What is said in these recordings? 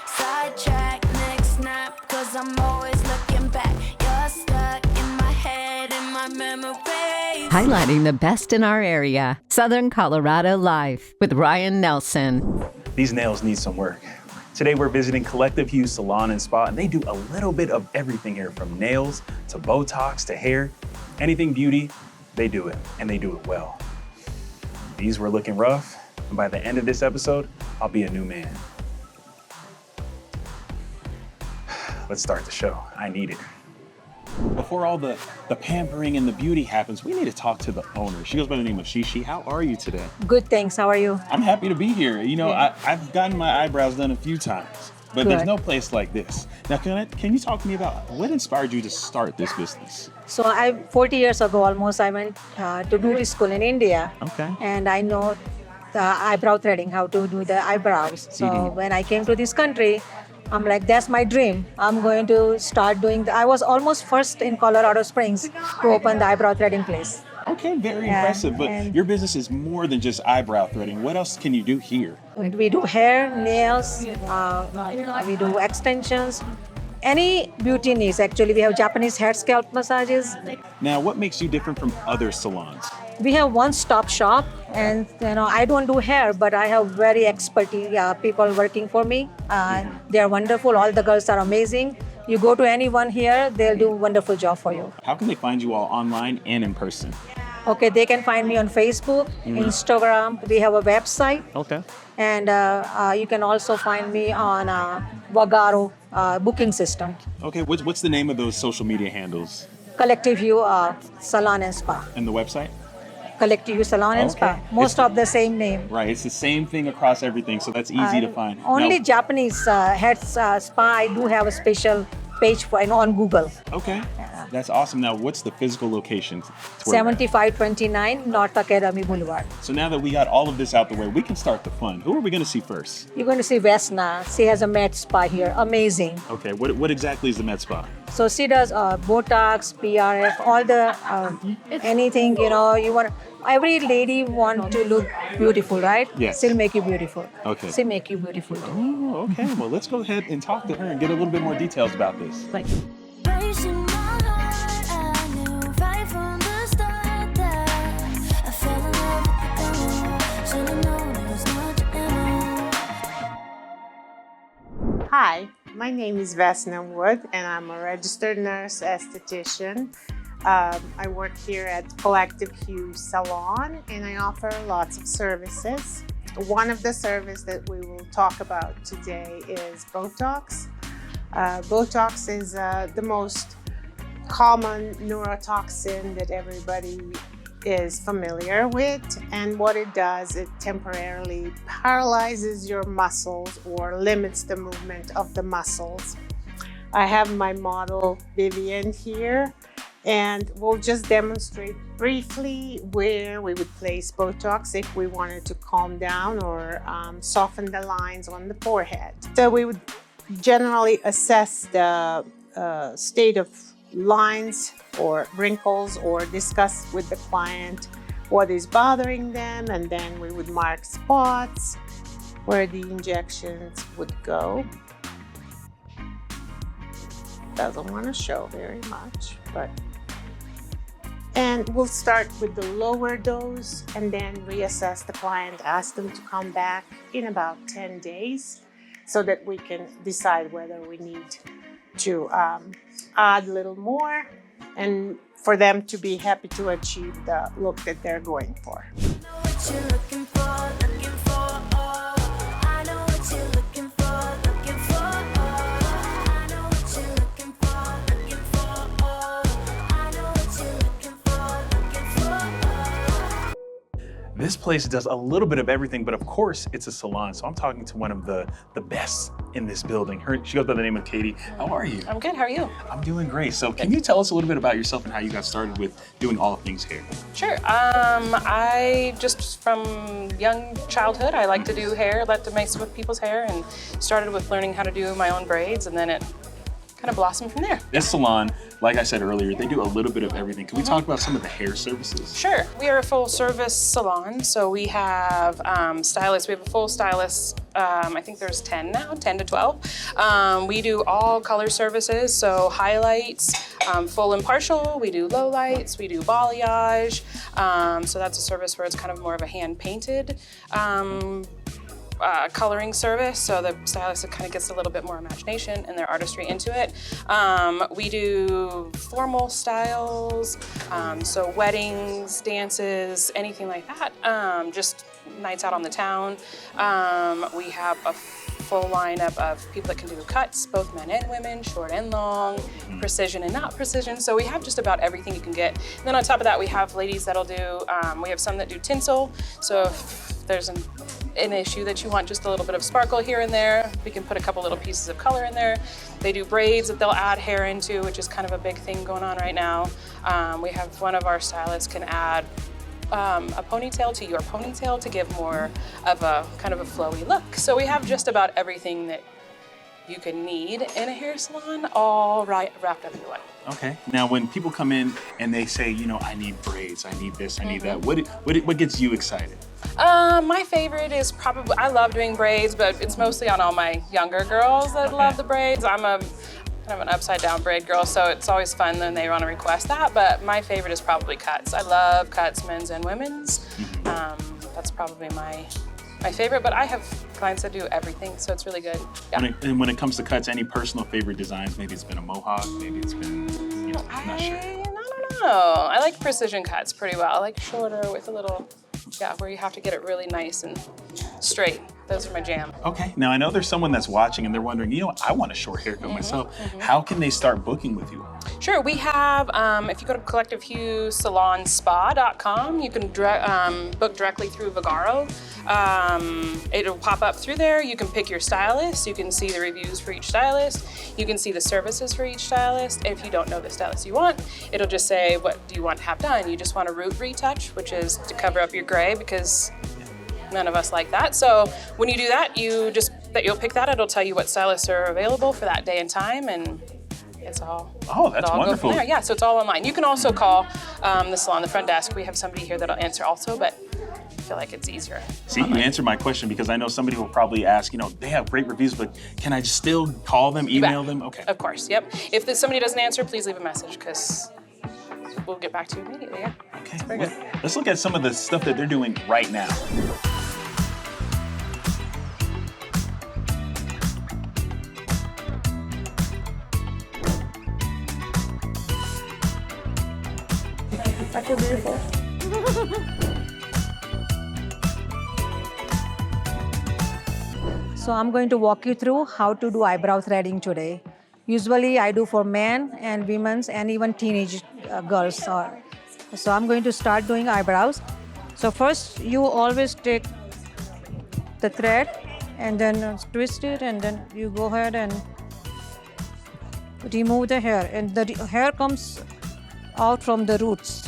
Sidetrack, next snap, cause I'm always looking back. You're stuck in my head, in my memory. Highlighting the best in our area. Southern Colorado Life with Ryan Nelson. These nails need some work. Today we're visiting Collective Hue Salon and Spa, and they do a little bit of everything here, from nails to Botox to hair. Anything beauty, they do it, and they do it well. These were looking rough, and by the end of this episode, I'll be a new man. Let's start the show. I need it. Before all the pampering and the beauty happens, we need to talk to the owner. She goes by the name of Shishi. How are you today? Good, thanks. How are you? I'm happy to be here. You know, I've gotten my eyebrows done a few times, but there's no place like this. Now, can you talk to me about what inspired you to start this business? So 40 years ago almost, I went to beauty school in India. Okay. And I know the eyebrow threading, how to do the eyebrows. So when I came to this country, I'm like, that's my dream. I'm going to start doing I was almost first in Colorado Springs to open the eyebrow threading place. Okay, very impressive. But your business is more than just eyebrow threading. What else can you do here? We do hair, nails, we do extensions. Any beauty needs, actually. We have Japanese hair scalp massages. Now, what makes you different from other salons? We have one-stop shop, and I don't do hair, but I have very expertise people working for me. They are wonderful. All the girls are amazing. You go to anyone here, they'll do a wonderful job for you. How can they find you all online and in person? Okay, they can find me on Facebook, Instagram. We have a website. Okay. And you can also find me on Vagaro booking system. Okay, what's the name of those social media handles? Collective Hue Salon and Spa. And the website? Collective Hue Salon and Spa. Most of the same name. Right, it's the same thing across everything, so that's easy to find. Only Japanese hair spa, I do have a special page on Google. Okay, that's awesome. Now, what's the physical location? 7529 North Academy Boulevard. So now that we got all of this out the way, we can start the fun. Who are we going to see first? You're going to see Vesna. She has a med spa here. Amazing. Okay, what exactly is the med spa? So she does Botox, PRF, all the anything, you want. Every lady want to look beautiful, right? Yes. She'll make you beautiful. Okay. She'll make you beautiful too. Oh, okay. Well, let's go ahead and talk to her and get a little bit more details about this. Right. Racing my heart, I knew right from the start that I fell in love with the girl. Should've known it was not the end. Hi, my name is Vesna Wood, and I'm a registered nurse esthetician. I work here at Collective Hue Salon, and I offer lots of services. One of the services that we will talk about today is Botox. Botox is the most common neurotoxin that everybody is familiar with, and what it does, it temporarily paralyzes your muscles or limits the movement of the muscles. I have my model Vivian here, and we'll just demonstrate briefly where we would place Botox if we wanted to calm down or soften the lines on the forehead. So we would generally assess the state of lines or wrinkles or discuss with the client what is bothering them, and then we would mark spots where the injections would go. Doesn't want to show very much, and we'll start with the lower dose and then reassess the client, ask them to come back in about 10 days so that we can decide whether we need to add a little more and for them to be happy to achieve the look that they're going for. I know what you're looking for, looking for. Oh, I know what you're looking for, looking for. Oh, I know what you're looking for, looking for. Oh, I know what you're looking for, looking for. Oh. This place does a little bit of everything, but of course it's a salon. So I'm talking to one of the best in this building. She goes by the name of Katie. How are you? I'm good, how are you? I'm doing great. So can you tell us a little bit about yourself and how you got started with doing all things hair? Sure. I just from young childhood, I like to do hair, like to mess with people's hair, and started with learning how to do my own braids, and then it kind of blossom from there. This salon, like I said earlier, they do a little bit of everything. Can we talk about some of the hair services? Sure. We are a full service salon, so we have stylists. We have a full stylist. I think there's 10 now, 10 to 12. We do all color services, so highlights, full and partial. We do low lights. We do balayage. So that's a service where it's kind of more of a hand painted. Coloring service, so the stylist kind of gets a little bit more imagination and their artistry into it. We do formal styles, so weddings, dances, anything like that, just nights out on the town. We have a full lineup of people that can do cuts, both men and women, short and long, precision and not precision. So we have just about everything you can get. And then on top of that, we have ladies that'll do, we have some that do tinsel. So if there's an issue that you want just a little bit of sparkle here and there, we can put a couple little pieces of color in there. They do braids that they'll add hair into, which is kind of a big thing going on right now. We have one of our stylists can add a ponytail to your ponytail to give more of a kind of a flowy look. So we have just about everything that you can need in a hair salon, all wrapped up into one. Okay. Now, when people come in and they say, you know, I need braids, I need this, I need that, what gets you excited? My favorite is probably, I love doing braids, but it's mostly on all my younger girls that love the braids. I'm a kind of an upside down braid girl, so it's always fun when they want to request that, but my favorite is probably cuts. I love cuts, men's and women's. That's probably my favorite, but I have clients that do everything, so it's really good. Yeah. And when it comes to cuts, any personal favorite designs? Maybe it's been a mohawk, maybe it's been, you know, I'm not sure. I don't know. I like precision cuts pretty well. I like shorter with a little, where you have to get it really nice and straight. Those are my jam. Okay, now I know there's someone that's watching and they're wondering, you know, I want a short haircut myself. How can they start booking with you? Sure, we have, if you go to Collective Hue Salon and Spa.com, you can book directly through Vagaro. It'll pop up through there. You can pick your stylist. You can see the reviews for each stylist. You can see the services for each stylist. If you don't know the stylist you want, it'll just say, what do you want to have done? You just want a root retouch, which is to cover up your gray, because none of us like that. So when you do that, you'll pick that. It'll tell you what stylists are available for that day and time, and it's all. Oh, that's wonderful. Go from there. Yeah, so it's all online. You can also call the salon, the front desk. We have somebody here that'll answer also, but I feel like it's easier. See, you answered my question, because I know somebody will probably ask, you know, they have great reviews, but can I still call them, email them? Okay. Of course, yep. If somebody doesn't answer, please leave a message, because we'll get back to you immediately, yeah. Okay, very good. Let's look at some of the stuff that they're doing right now. So I'm going to walk you through how to do eyebrow threading today. Usually I do for men and women's and even teenage girls. So I'm going to start doing eyebrows. So first you always take the thread and then twist it, and then you go ahead and remove the hair, and the hair comes out from the roots.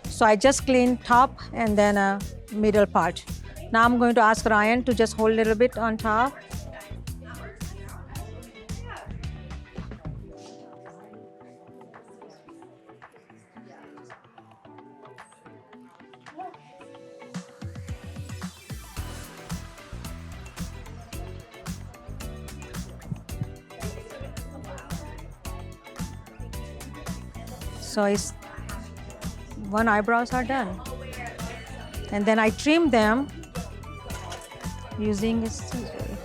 So I just clean top and then a middle part. Now I'm going to ask Ryan to just hold a little bit on top. So one eyebrows are done, and then I trim them using a scissor.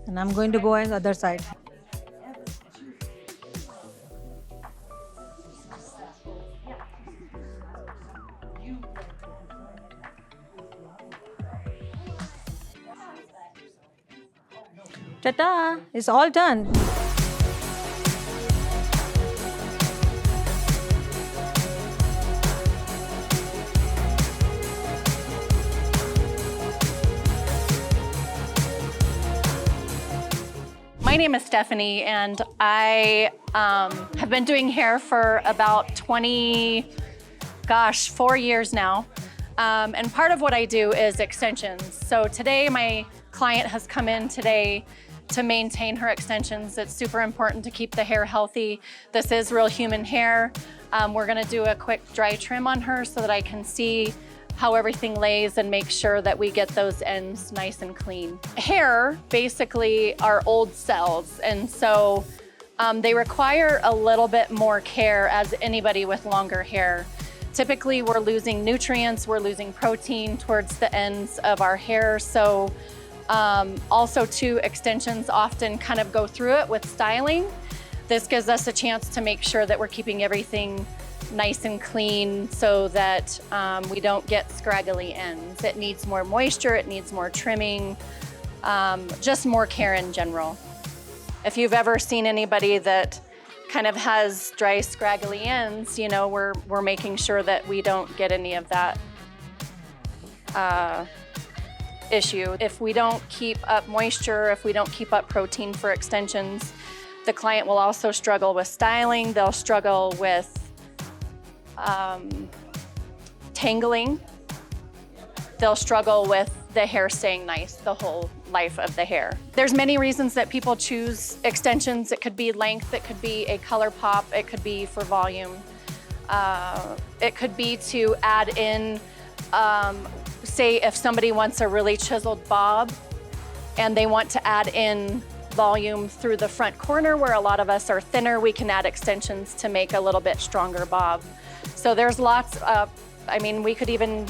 And I'm going to go on the other side. Ta-da! It's all done. My name is Stephanie, and I have been doing hair for about 4 years now. And part of what I do is extensions. So today my client has come in today to maintain her extensions. It's super important to keep the hair healthy. This is real human hair. We're gonna do a quick dry trim on her so that I can see how everything lays and make sure that we get those ends nice and clean. Hair basically are old cells, and so they require a little bit more care as anybody with longer hair. Typically, we're losing nutrients, we're losing protein towards the ends of our hair. So also too, extensions often kind of go through it with styling. This gives us a chance to make sure that we're keeping everything nice and clean so that we don't get scraggly ends. It needs more moisture, it needs more trimming, just more care in general. If you've ever seen anybody that kind of has dry, scraggly ends, you know, we're making sure that we don't get any of that issue. If we don't keep up moisture, if we don't keep up protein for extensions, the client will also struggle with styling. They'll struggle with tangling. They'll struggle with the hair staying nice the whole life of the hair. There's many reasons that people choose extensions. It could be length, it could be a color pop, it could be for volume. It could be to add in, say if somebody wants a really chiseled bob and they want to add in volume through the front corner where a lot of us are thinner, we can add extensions to make a little bit stronger bob. So there's lots of, we could even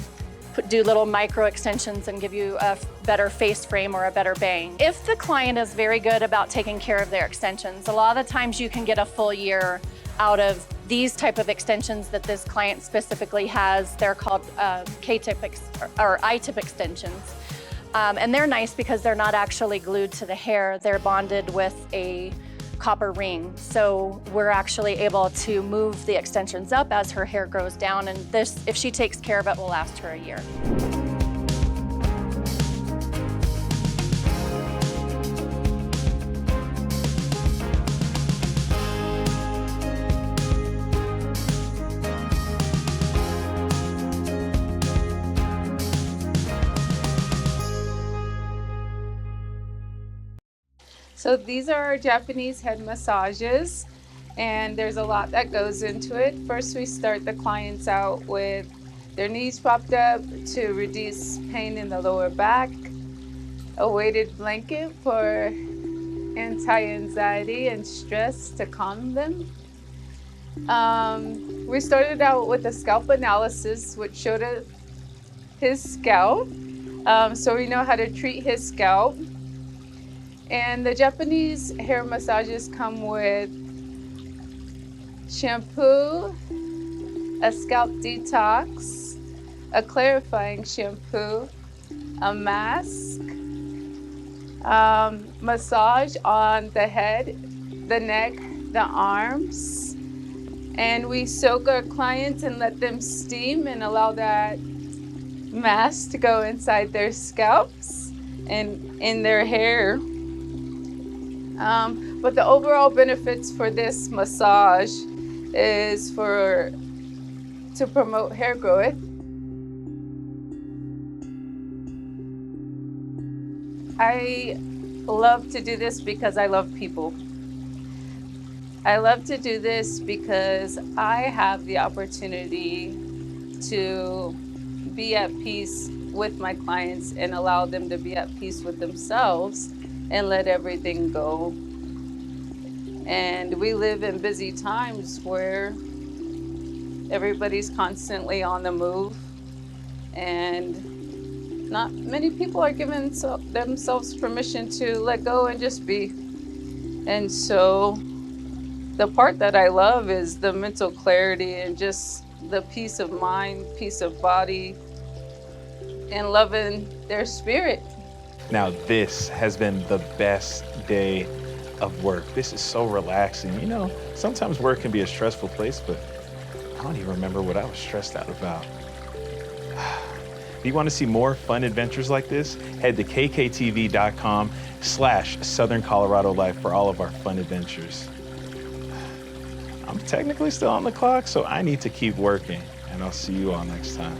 do little micro extensions and give you a better face frame or a better bang. If the client is very good about taking care of their extensions, a lot of the times you can get a full year out of these type of extensions that this client specifically has. They're called K-tip or I-tip extensions. And they're nice because they're not actually glued to the hair. They're bonded with a copper ring. So we're actually able to move the extensions up as her hair grows down, and this, if she takes care of it, will last her a year. So these are our Japanese head massages, and there's a lot that goes into it. First, we start the clients out with their knees propped up to reduce pain in the lower back, a weighted blanket for anti-anxiety and stress to calm them. We started out with a scalp analysis, which showed his scalp, so we know how to treat his scalp. And the Japanese hair massages come with shampoo, a scalp detox, a clarifying shampoo, a mask, massage on the head, the neck, the arms. And we soak our clients and let them steam and allow that mask to go inside their scalps and in their hair. But the overall benefits for this massage is to promote hair growth. I love to do this because I love people. I love to do this because I have the opportunity to be at peace with my clients and allow them to be at peace with themselves and let everything go. And we live in busy times where everybody's constantly on the move, and not many people are giving themselves permission to let go and just be. And so the part that I love is the mental clarity and just the peace of mind, peace of body, and loving their spirit. Now, this has been the best day of work. This is so relaxing. You know, sometimes work can be a stressful place, but I don't even remember what I was stressed out about. If you want to see more fun adventures like this, head to kktv.com/Southern Colorado Life for all of our fun adventures. I'm technically still on the clock, so I need to keep working, and I'll see you all next time.